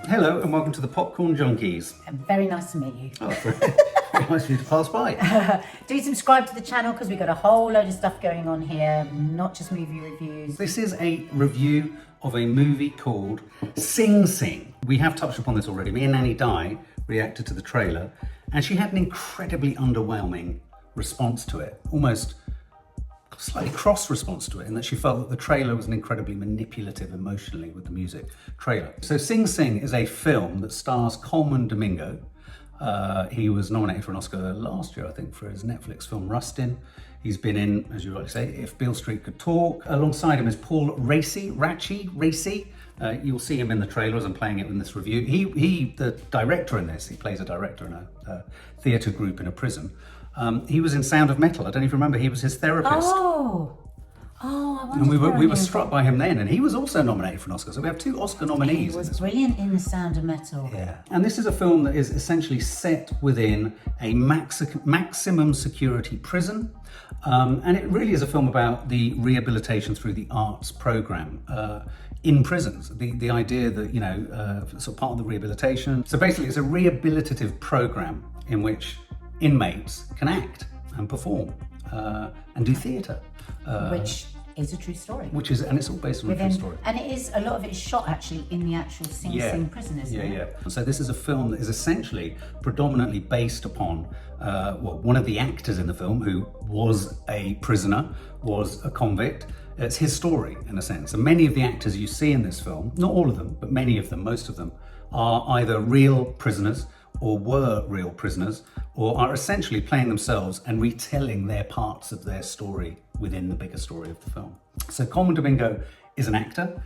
Hello and welcome to the Popcorn Junkies. Very nice to meet you. Oh, very nice of you to pass by. Do subscribe to the channel because we've got a whole load of stuff going on here, not just movie reviews. This is a review of a movie called Sing Sing. We have touched upon this already. Me and Nanny Di reacted to the trailer and she had an incredibly underwhelming response to it. Almost slightly cross response to it, in that she felt that the trailer was an incredibly manipulative emotionally with the music trailer. So Sing Sing is a film that stars Colman Domingo. He was nominated for an Oscar last year, I think, for his Netflix film Rustin. He's been in, as you rightly say, If Beale Street Could Talk. Alongside him is Paul Raci. You'll see him in the trailer as I'm playing it in this review. He the director in this, he plays a director in a theatre group in a prison. He was in Sound of Metal. I don't even remember. He was his therapist. I and we were struck by him then, and he was also nominated for an Oscar. So we have two Oscar nominees. He was brilliant in The Sound of Metal. Yeah, and this is a film that is essentially set within a maximum security prison, and it really is a film about the Rehabilitation Through the Arts program in prisons. The idea that, you know, sort of part of the rehabilitation. So basically, it's a rehabilitative program in which inmates can act and perform and do theatre. Which is a true story. And it's all based on a true story. And it is, a lot of it is shot actually in the actual Sing Sing prison, isn't it? Yeah. So this is a film that is essentially predominantly based upon one of the actors in the film, who was a prisoner, was a convict. It's his story, in a sense. And many of the actors you see in this film, not all of them, but many of them, most of them, are either real prisoners or were real prisoners, or are essentially playing themselves and retelling their parts of their story within the bigger story of the film. So Colman Domingo is an actor.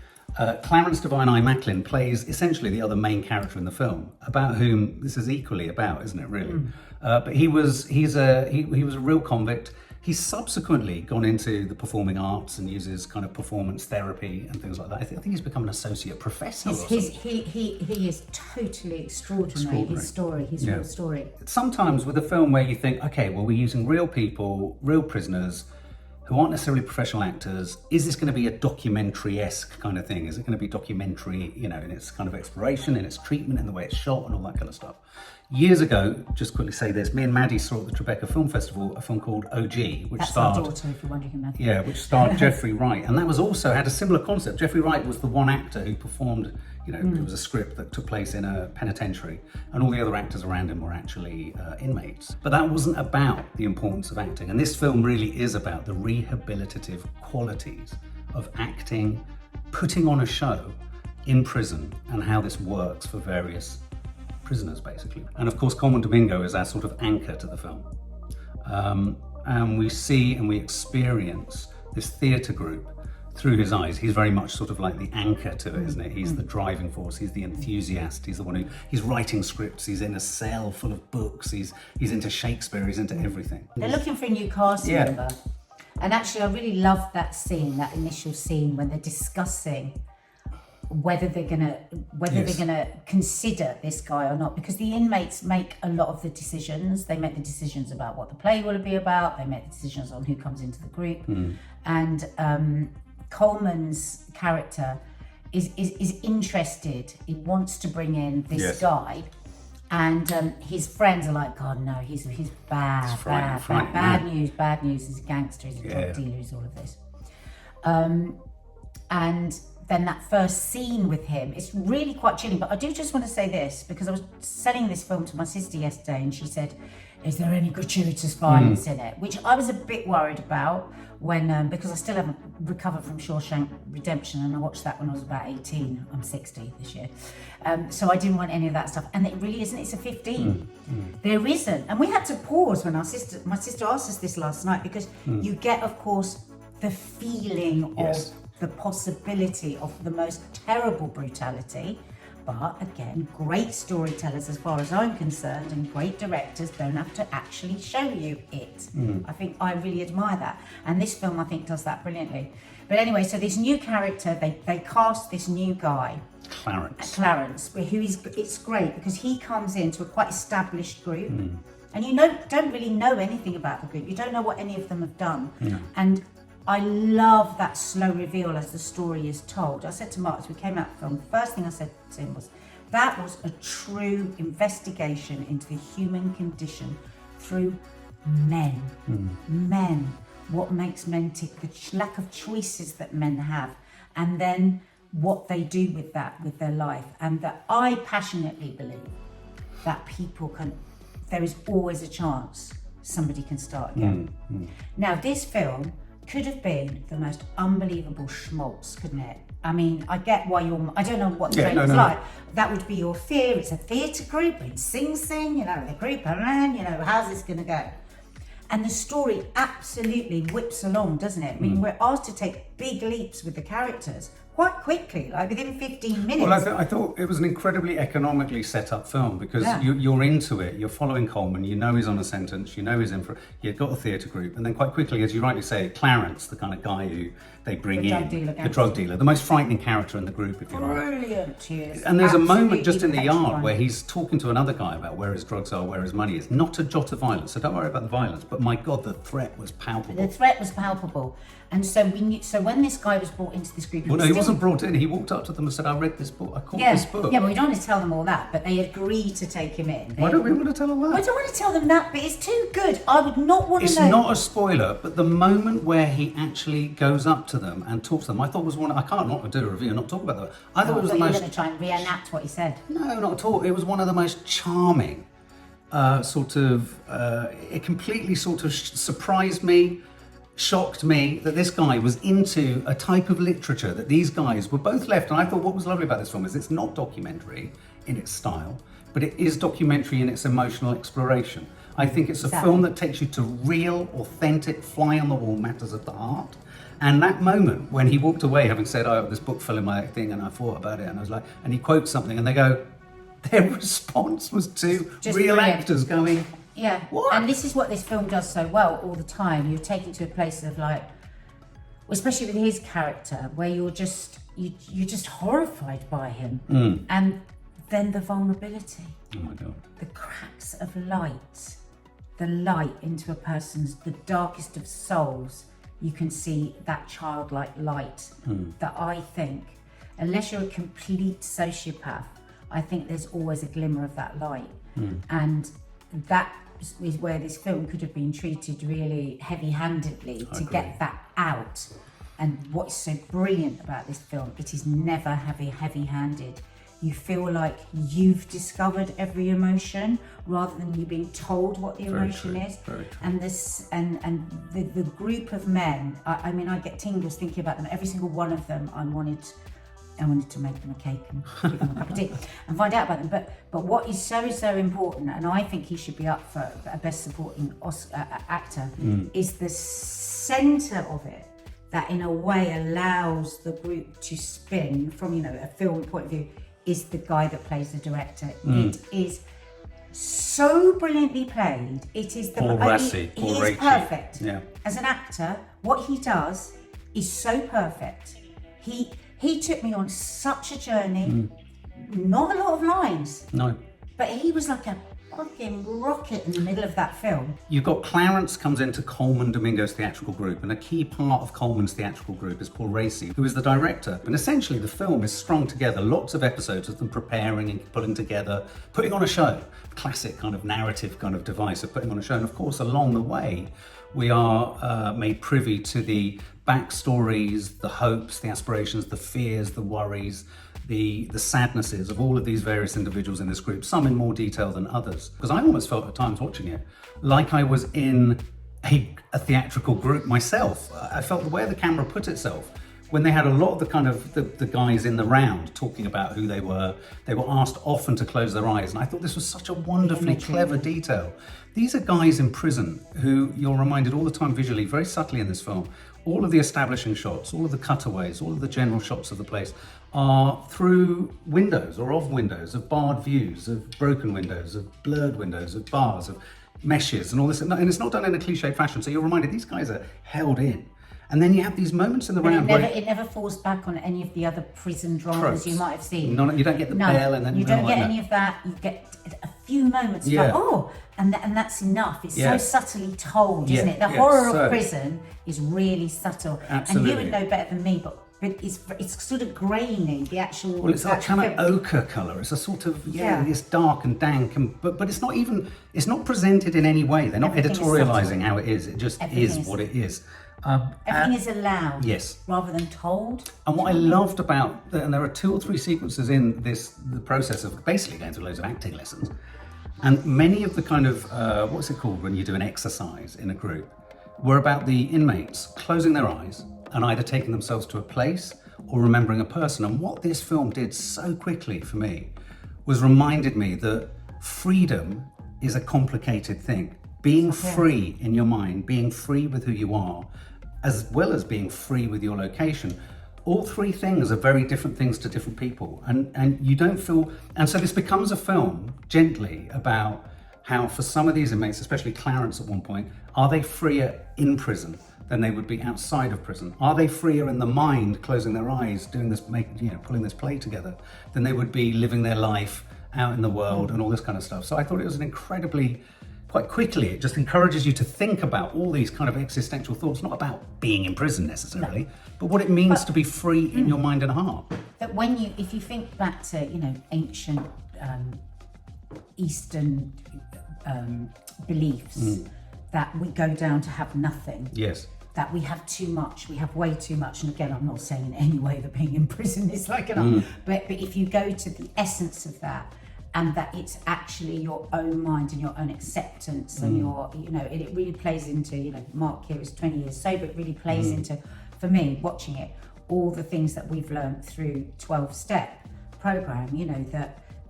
Clarence Maclin plays essentially the other main character in the film, about whom this is equally about, isn't it, really? But he was a real convict. He's subsequently gone into the performing arts and uses kind of performance therapy and things like that. I think he's become an associate professor. He is totally extraordinary. His real story. Sometimes with a film where you think, okay, well, we're using real people, real prisoners, who aren't necessarily professional actors. Is this going to be a documentary-esque kind of thing? Is it going to be documentary, you know, in its kind of exploration, in its treatment, in the way it's shot and all that kind of stuff? Years ago, just quickly say this, me and Maddie saw at the Tribeca Film Festival a film called OG, which starred... That's our daughter, if you're wondering who Maddie. Yeah, which starred Jeffrey Wright. And that was also, had a similar concept. Jeffrey Wright was the one actor who performed, you know, it was a script that took place in a penitentiary, and all the other actors around him were actually inmates. But that wasn't about the importance of acting. And this film really is about the rehabilitative qualities of acting, putting on a show in prison, and how this works for various prisoners, basically. And of course, Colman Domingo is our sort of anchor to the film. And we see and we experience this theatre group through his eyes. He's very much sort of like the anchor to it, isn't it? He's the driving force, he's the enthusiast, he's the one he's writing scripts, he's in a cell full of books, he's into Shakespeare, he's into everything. They're looking for a new cast member. And actually, I really love that scene, that initial scene when they're discussing whether they're gonna consider this guy or not, because the inmates make a lot of the decisions. They make the decisions about what the play will be about. They make the decisions on who comes into the group. And Colman's character is interested. He wants to bring in this guy, and his friends are like, God, no, he's bad, bad news. He's a gangster. He's a drug dealer. He's all of this. And then that first scene with him, it's really quite chilling. But I do just want to say this, because I was selling this film to my sister yesterday, and she said, is there any gratuitous violence in it? Which I was a bit worried about when, because I still haven't recovered from Shawshank Redemption, and I watched that when I was about 18. I'm 60 this year. So I didn't want any of that stuff. And it really isn't, it's a 15. There isn't. And we had to pause when my sister asked us this last night, because you get, of course, the feeling of the possibility of the most terrible brutality. But again, great storytellers, as far as I'm concerned, and great directors don't have to actually show you it. I think I really admire that. And this film, I think, does that brilliantly. But anyway, so this new character, they cast this new guy, Clarence, it's great because he comes into a quite established group, and you don't really know anything about the group. You don't know what any of them have done. And I love that slow reveal as the story is told. I said to Mark, as we came out of the film, the first thing I said to him was, That was a true investigation into the human condition through men. Men. What makes men tick, the lack of choices that men have, and then what they do with that, with their life. And that I passionately believe that there is always a chance somebody can start again. Now, this film could have been the most unbelievable schmaltz, couldn't it? I mean, I get why I don't know what the trailer's like. That would be your fear. It's a theatre group in Sing Sing, the group around, how's this going to go? And the story absolutely whips along, doesn't it? I mean, we're asked to take big leaps with the characters quite quickly, like within 15 minutes. Well, I thought it was an incredibly economically set up film because you're into it, you're following Colman, he's on a sentence, he's in for, you've got a theatre group, and then quite quickly, as you rightly say, Clarence, the kind of guy who they bring the drug dealer, the most frightening character in the group, if you like. Brilliant, cheers. And there's a moment just in the yard where he's talking to another guy about where his drugs are, where his money is. Not a jot of violence, so don't worry about the violence, but my God, the threat was palpable. And so when this guy was brought into this group... He wasn't brought in. He walked up to them and said, I read this book. I caught this book. Yeah, but we don't want to tell them all that, but they agreed to take him in. Why don't we want to tell them that? I don't want to tell them that, but it's too good. I would not want to know. It's not a spoiler, but the moment where he actually goes up to them and talks to them, I thought was I can't not do a review and not talk about that. I thought it was the most... You were going to try and reenact what he said. No, not at all. It was one of the most charming it completely surprised me, shocked me that this guy was into a type of literature that these guys were both left. And I thought what was lovely about this film is it's not documentary in its style, but it is documentary in its emotional exploration. I think it's a film that takes you to real, authentic, fly-on-the-wall matters of the heart. And that moment when he walked away having said, this book fell in my thing and I thought about it and I was like, and he quotes something and they go, their response was to real actors going, yeah. What? And this is what this film does so well all the time. You're taken to a place of especially with his character, where you're just horrified by him. And then the vulnerability. Oh my God. The cracks of light. The light into a person's, the darkest of souls. You can see that childlike light that I think, unless you're a complete sociopath, I think there's always a glimmer of that light. And that is where this film could have been treated really heavy-handedly to get that out. And what's so brilliant about this film, it is never heavy-handed. You feel like you've discovered every emotion rather than you being told what the emotion is. Very true. And this and the group of men, I mean, I get tingles thinking about them. Every single one of them, I wanted to make them a cake and give them a cup of tea and find out about them. But what is so important, and I think he should be up for a Best Supporting Actor, is the centre of it that in a way allows the group to spin from a film point of view. Is the guy that plays the director. It is so brilliantly played. It is the Raci. He is perfect. Yeah. As an actor, what he does is so perfect. He took me on such a journey. Not a lot of lines. No. But he was like a fucking rocket in the middle of that film. You've got Clarence comes into Colman Domingo's theatrical group, and a key part of Colman's theatrical group is called Raci, who is the director. And essentially the film is strung together, lots of episodes of them preparing and putting together, putting on a show. Classic kind of narrative kind of device of putting on a show. And of course, along the way, we are made privy to the backstories, the hopes, the aspirations, the fears, the worries, the sadnesses of all of these various individuals in this group, some in more detail than others. Because I almost felt at times watching it like I was in a theatrical group myself. I felt the way the camera put itself. When they had a lot of the kind of the guys in the round talking about who they were asked often to close their eyes. And I thought this was such a wonderfully clever detail. These are guys in prison who you're reminded all the time visually, very subtly in this film, all of the establishing shots, all of the cutaways, all of the general shots of the place are through windows or of windows, of barred views, of broken windows, of blurred windows, of bars, of meshes and all this. And it's not done in a cliched fashion. So you're reminded these guys are held in. And then you have these moments in the round where it never falls back on any of the other prison dramas you might have seen. You don't get the bell and then you don't get any of that. You get a few moments like, and that's enough. It's so subtly told, isn't it? The horror of prison is really subtle. Absolutely. And you would know better than me, but but it's sort of grainy, the actual. Well, it's like kind of ochre colour. It's a sort of it's dark and dank, but it's not presented in any way. They're not editorialising how it is. It just is what it is. Everything is allowed, yes, rather than told. And what I loved about, and there are 2 or 3 sequences in the process of basically going through loads of acting lessons, and many of the kind of what's it called when you do an exercise in a group, were about the inmates closing their eyes and either taking themselves to a place or remembering a person. And what this film did so quickly for me was reminded me that freedom is a complicated thing. Being free in your mind, being free with who you are, as well as being free with your location, all 3 things are very different things to different people. And you don't feel, and so this becomes a film gently about how for some of these inmates, especially Clarence at one point, are they freer in prison than they would be outside of prison? Are they freer in the mind, closing their eyes, doing this, pulling this play together, than they would be living their life out in the world and all this kind of stuff? So I thought it was an incredibly, quite quickly, it just encourages you to think about all these kind of existential thoughts, not about being in prison necessarily, but what it means to be free in your mind and heart. That if you think back to, ancient Eastern beliefs, that we go down to have nothing. Yes. That we have too much, we have way too much. And again, I'm not saying in any way that being in prison is like but if you go to the essence of that, and that it's actually your own mind and your own acceptance and your, it really plays into, Mark here is 20 years sober, it really plays into, for me, watching it, all the things that we've learned through 12-step program,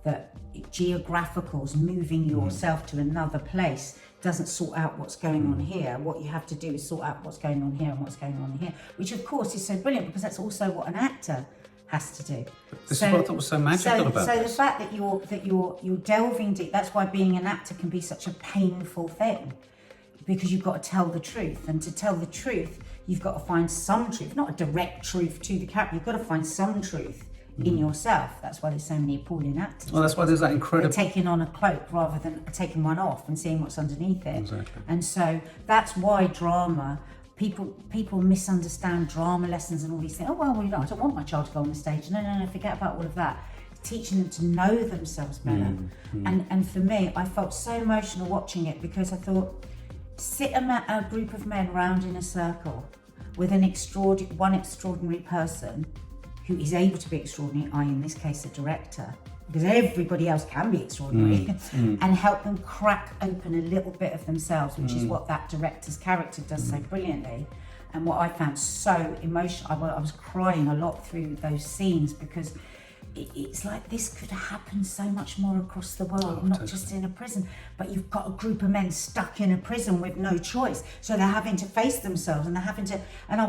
that geographicals, moving yourself to another place doesn't sort out what's going on here. What you have to do is sort out what's going on here and what's going on here, which of course is so brilliant because that's also what an actor has to do. This is what I thought was so magical about this. So the fact that you're delving deep, that's why being an actor can be such a painful thing, because you've got to tell the truth, and to tell the truth, you've got to find some truth, not a direct truth to the character. You've got to find some truth in yourself. That's why there's so many appalling actors. Well, that's why there's that incredible... They're taking on a cloak rather than taking one off and seeing what's underneath it. Exactly. And so that's why drama, people misunderstand drama lessons and all these things. Oh, well, I don't want my child to go on the stage. No, forget about all of that. Teaching them to know themselves better. And for me, I felt so emotional watching it because I thought, sit a group of men round in a circle with one extraordinary person who is able to be extraordinary, i.e. in this case a director, because everybody else can be extraordinary, and help them crack open a little bit of themselves, which is what that director's character does so brilliantly. And what I found so emotional, I was crying a lot through those scenes because it's like this could happen so much more across the world, not just in a prison, but you've got a group of men stuck in a prison with no choice, so they're having to face themselves and they're having to, and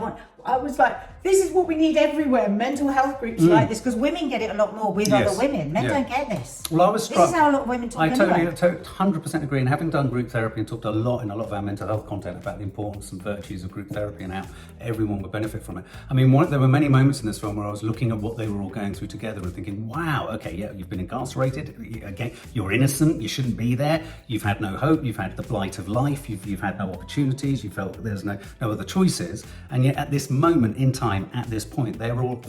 I was like, this is what we need everywhere, mental health groups like this, because women get it a lot more with other women. Men don't get this. Well, I was struck. This is how a lot of women talk. I totally 100% agree, and having done group therapy and talked a lot in a lot of our mental health content about the importance and virtues of group therapy and how everyone would benefit from it. I mean, there were many moments in this film where I was looking at what they were all going through together and thinking, wow, okay, yeah, you've been incarcerated, again, you're innocent, you shouldn't be there, you've had no hope, you've had the blight of life, you've had no opportunities, you felt that there's no other choices, and yet at this moment in time, at this point, they're all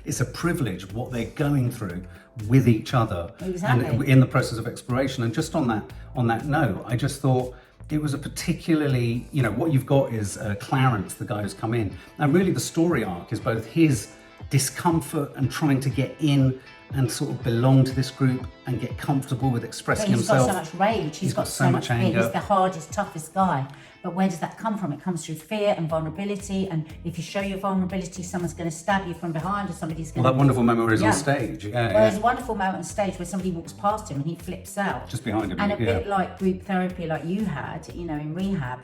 it's a privilege what they're going through with each other and in the process of exploration. And just on that note, I just thought it was a particularly, what you've got is Clarence, the guy who's come in, and really the story arc is both his discomfort and trying to get in and sort of belong to this group and get comfortable with expressing himself. He's got so much rage, he's got so much anger. He's the hardest, toughest guy. But where does that come from? It comes through fear and vulnerability, and if you show your vulnerability, someone's going to stab you from behind, or somebody's going to... Well, that wonderful moment where he's on stage. There's a wonderful moment on stage where somebody walks past him and he flips out. Just behind him. And a bit like group therapy like you had, in rehab,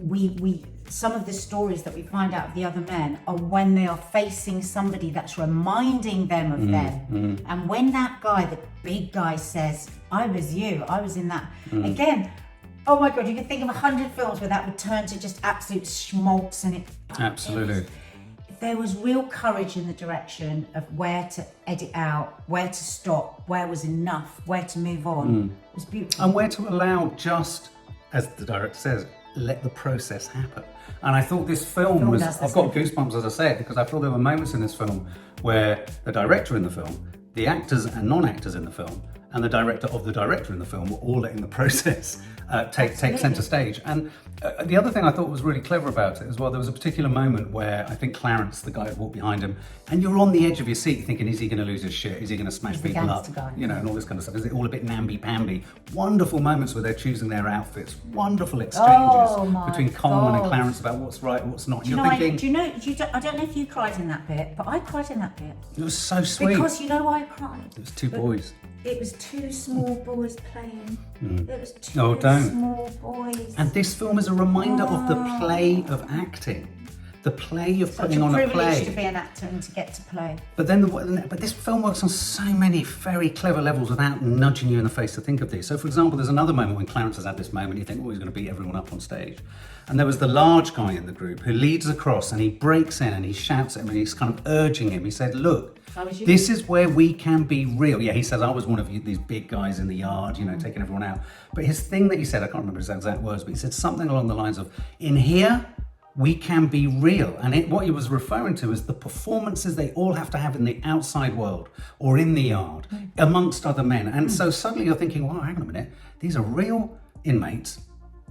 we some of the stories that we find out of the other men are when they are facing somebody that's reminding them of them. And when that guy, the big guy, says, I was you, I was in that. Again, oh my God, you can think of 100 films where that would turn to just absolute schmaltz and it... Absolutely. There was real courage in the direction of where to edit out, where to stop, where was enough, where to move on. It was beautiful. And where to allow just, as the director says, let the process happen. And I thought this film was, I've got goosebumps as I say it, because I feel there were moments in this film where the director in the film, the actors and non-actors in the film, and the director of the director in the film were all letting the process take centre stage. And the other thing I thought was really clever about it as well, there was a particular moment where I think Clarence, the guy who walked behind him, and you're on the edge of your seat thinking, is he going to lose his shit? Is he going to smash people up? You know, and all this kind of stuff. Is it all a bit namby-pamby? Wonderful moments where they're choosing their outfits. Wonderful exchanges between Colman and Clarence about what's right and what's not. I don't know if you cried in that bit, but I cried in that bit. It was so sweet. Because you know why I cried? It was two boys. It was two small boys playing. It was two small boys. And this film is a reminder of the play of acting. The play of putting on a play. Such a privilege to be an actor and to get to play. But this film works on so many very clever levels without nudging you in the face to think of these. So for example, there's another moment when Clarence has had this moment, you think, oh, he's going to beat everyone up on stage. And there was the large guy in the group who leads across and he breaks in and he shouts at him and he's kind of urging him. He said, look, this is where we can be real. Yeah, he says, I was one of these big guys in the yard, you know, taking everyone out. But his thing that he said, I can't remember his exact words, but he said something along the lines of, in here, we can be real. And what he was referring to is the performances they all have to have in the outside world or in the yard amongst other men. And so suddenly you're thinking, well, hang on a minute, these are real inmates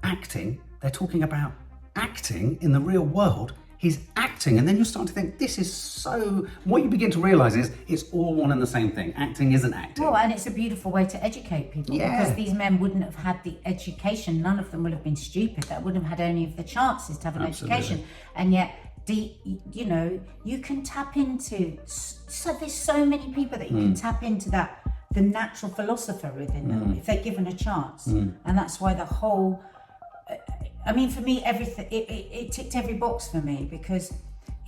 acting. They're talking about acting in the real world. He's acting, and then you start to think, this is so... What you begin to realise is it's all one and the same thing. Acting isn't acting. Well, and it's a beautiful way to educate people because these men wouldn't have had the education. None of them would have been stupid. That wouldn't have had any of the chances to have an education. And yet, you can tap into... So there's so many people that you can tap into the natural philosopher within them if they're given a chance. And that's why the whole... I mean, for me, everything it ticked every box for me because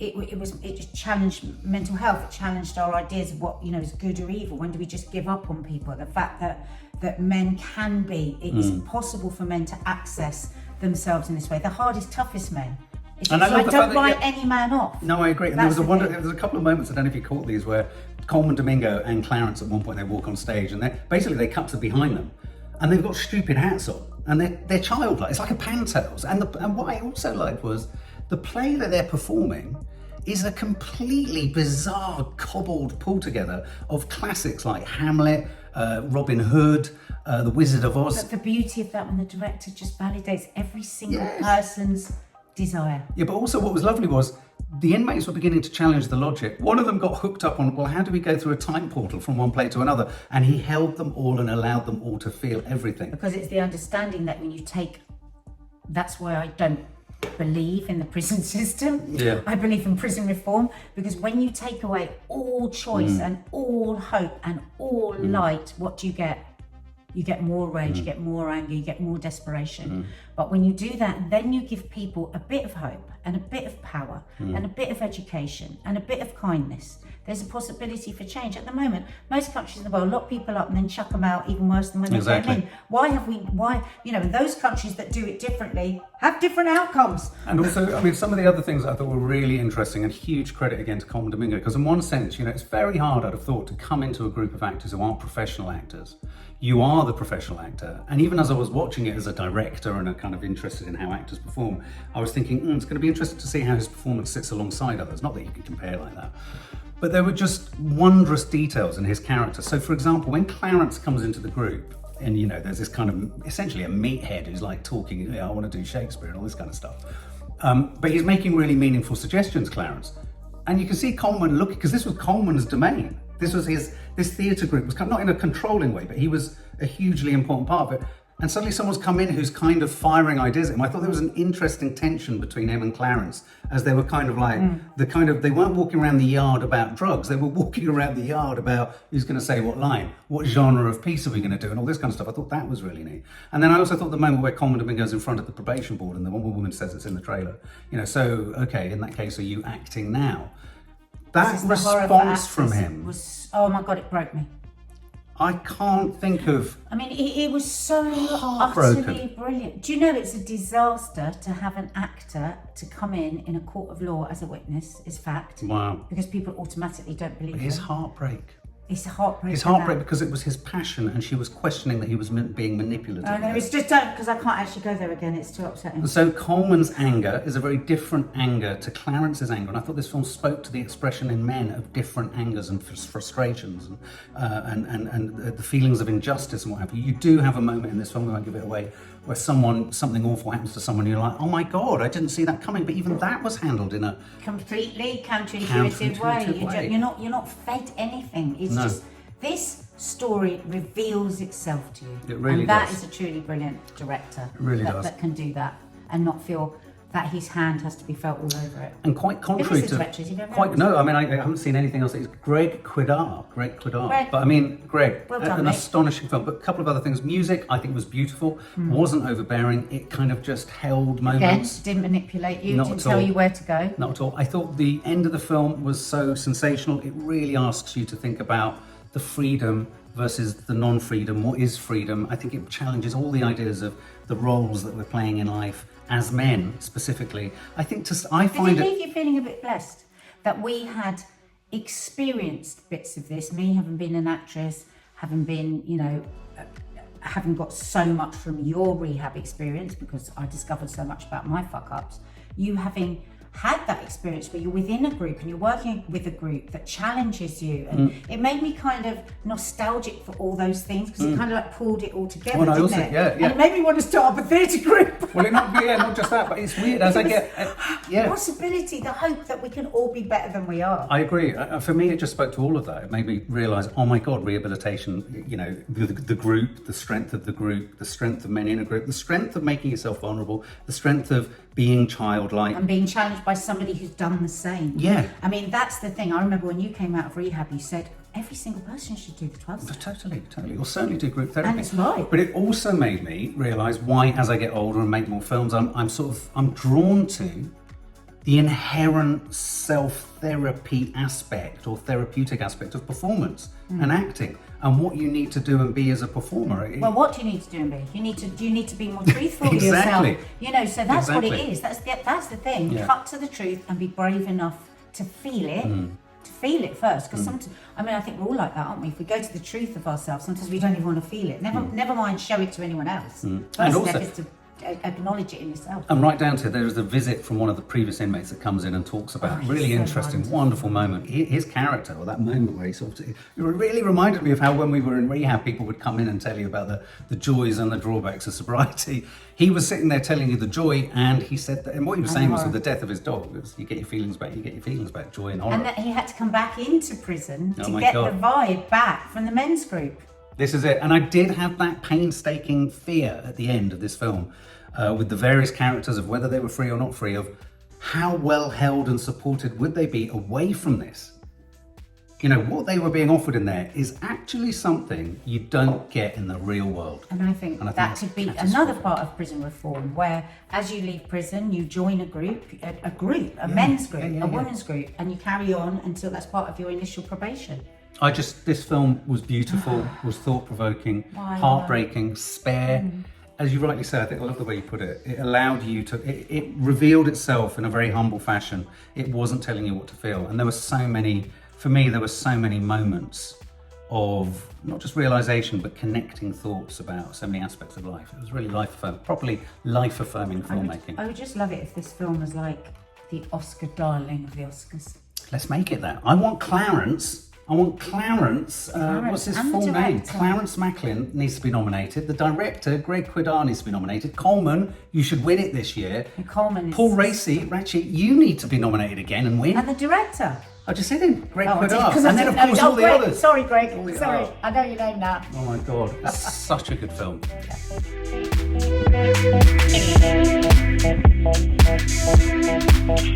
it just challenged mental health. It challenged our ideas of what is good or evil. When do we just give up on people? The fact that men can be, it is possible for men to access themselves in this way. The hardest, toughest men. It's just like, don't write any man off. No, I agree. And there was a couple of moments, I don't know if you caught these, where Colman, Domingo, and Clarence at one point they walk on stage and they cut to behind them, and they've got stupid hats on. And they're childlike. It's like a pantos. And what I also liked was the play that they're performing is a completely bizarre, cobbled pull together of classics like Hamlet, Robin Hood, The Wizard of Oz. But the beauty of that when the director just validates every single person's desire. Yeah, but also what was lovely was the inmates were beginning to challenge the logic. One of them got hooked up on, well, how do we go through a time portal from one play to another? And he held them all and allowed them all to feel everything. Because it's the understanding that when you take... That's why I don't believe in the prison system. Yeah. I believe in prison reform. Because when you take away all choice and all hope and all light, what do you get? You get more rage, you get more anger, you get more desperation. But when you do that, then you give people a bit of hope and a bit of power and a bit of education and a bit of kindness. There's a possibility for change. At the moment, most countries in the world lock people up and then chuck them out even worse than when they came in. Why, those countries that do it differently have different outcomes. And also, I mean, some of the other things I thought were really interesting, and huge credit again to Colman Domingo, because in one sense, it's very hard, I'd have thought, to come into a group of actors who aren't professional actors. You are the professional actor. And even as I was watching it as a director and kind of interested in how actors perform, I was thinking, it's going to be interesting to see how his performance sits alongside others. Not that you can compare like that. But there were just wondrous details in his character. So for example, when Clarence comes into the group, and there's this kind of, essentially a meathead who's like talking, I want to do Shakespeare and all this kind of stuff. But he's making really meaningful suggestions, Clarence. And you can see Colman looking, because this was Colman's domain. This theatre group was not in a controlling way, but he was a hugely important part of it. And suddenly someone's come in who's kind of firing ideas at him. I thought there was an interesting tension between him and Clarence, as they were kind of like, they weren't walking around the yard about drugs, they were walking around the yard about who's going to say what line, what genre of piece are we going to do, and all this kind of stuff. I thought that was really neat. And then I also thought the moment where Colman Domingo's in front of the probation board and the one woman says it's in the trailer, so, okay, in that case, are you acting now? That response from him was, oh my God, it broke me. I can't think of... I mean, it was so utterly brilliant. Do you know it's a disaster to have an actor to come in a court of law as a witness, is fact. Wow. Because people automatically don't believe his heartbreak. It's heartbreaking. His heartbreak because it was his passion, and she was questioning that he was being manipulative. I know, it's just don't, because I can't actually go there again. It's too upsetting. So Colman's anger is a very different anger to Clarence's anger, and I thought this film spoke to the expression in men of different angers and frustrations and the feelings of injustice and what have you. You do have a moment in this film, I won't give it away, where something awful happens to someone, and you're like, oh my God, I didn't see that coming. But even that was handled in a completely counterintuitive way. You're not fed anything. It's just this story reveals itself to you. It really and that does. is a truly brilliant director. It really does. That can do that and not feel that his hand has to be felt all over it. And quite contrary to I haven't seen anything else. It's Greg Kwedar. But I mean, Greg, well done, an mate. Astonishing film. But a couple of other things. Music, I think, was beautiful. Wasn't overbearing. It kind of just held moments. Again, didn't manipulate you. Not Didn't at tell all. you where to go. Not at all. I thought the end of the film was so sensational. It really asks you to think about the freedom versus the non-freedom. What is freedom? I think it challenges all the ideas of the roles that we're playing in life as men, specifically. I think Did it leave you feeling a bit blessed that we had experienced bits of this? Me having been an actress, having been, having got so much from your rehab experience because I discovered so much about my fuck-ups. You having had that experience where you're within a group and you're working with a group that challenges you, and it made me kind of nostalgic for all those things because it kind of like pulled it all together, didn't it? And it made me want to start up a theatre group. Well, not just that, but it's weird as I get the possibility, the hope that we can all be better than we are. I agree. For me, it just spoke to all of that. It made me realise, oh my God, rehabilitation, the group, the strength of the group, the strength of men in a group, the strength of making yourself vulnerable, the strength of being childlike. And being challenged by somebody who's done the same. Yeah. I mean, that's the thing. I remember when you came out of rehab, you said, every single person should do the 12 steps. Totally. Or certainly do group therapy. And it's right. But it also made me realise why, as I get older and make more films, I'm drawn to the inherent self-therapy aspect or therapeutic aspect of performance and acting, and what you need to do and be as a performer. Well, what do you need to do and be? You need to be more truthful with Exactly. yourself. So that's what it Exactly. is. That's the thing. Yeah. Cut to the truth and be brave enough to feel it. To feel it first, because sometimes, I think we're all like that, aren't we? If we go to the truth of ourselves, sometimes we don't even want to feel it. Never mind show it to anyone else. First step is to acknowledge it in yourself. And right down to, there is a visit from one of the previous inmates that comes in and talks about really so interesting, wonderful moment. His character, or that moment where he it really reminded me of how when we were in rehab, people would come in and tell you about the joys and the drawbacks of sobriety. He was sitting there telling you the joy, and he said that, and what he was saying was with the death of his dog, was you get your feelings back, joy and horror. And that he had to come back into prison to my get God. the vibe back from the men's group. This is it. And I did have that painstaking fear at the end of this film with the various characters of whether they were free or not free, of how well held and supported would they be away from this. What they were being offered in there is actually something you don't get in the real world. And I think that could be another part of prison reform, where as you leave prison, you join a group, a men's group, a women's group, and you carry on until that's part of your initial probation. This film was beautiful, was thought-provoking, heartbreaking, spare. As you rightly said, I love the way you put it. It allowed you to, it revealed itself in a very humble fashion. It wasn't telling you what to feel. And there were so many moments of not just realization, but connecting thoughts about so many aspects of life. It was really properly life-affirming filmmaking. I would just love it if this film was like the Oscar darling of the Oscars. Let's make it that. I want Clarence. What's his full name? Clarence Maclin needs to be nominated. The director, Greg Kwedar, needs to be nominated. Colman, you should win it this year. And Colman is... Paul Raci, you need to be nominated again and win. And the director. I just said him, Greg Kwedar. And then, of course, all the others. Sorry, Greg. Sorry, I know your name now. Oh my God, it's such a good film. Yeah.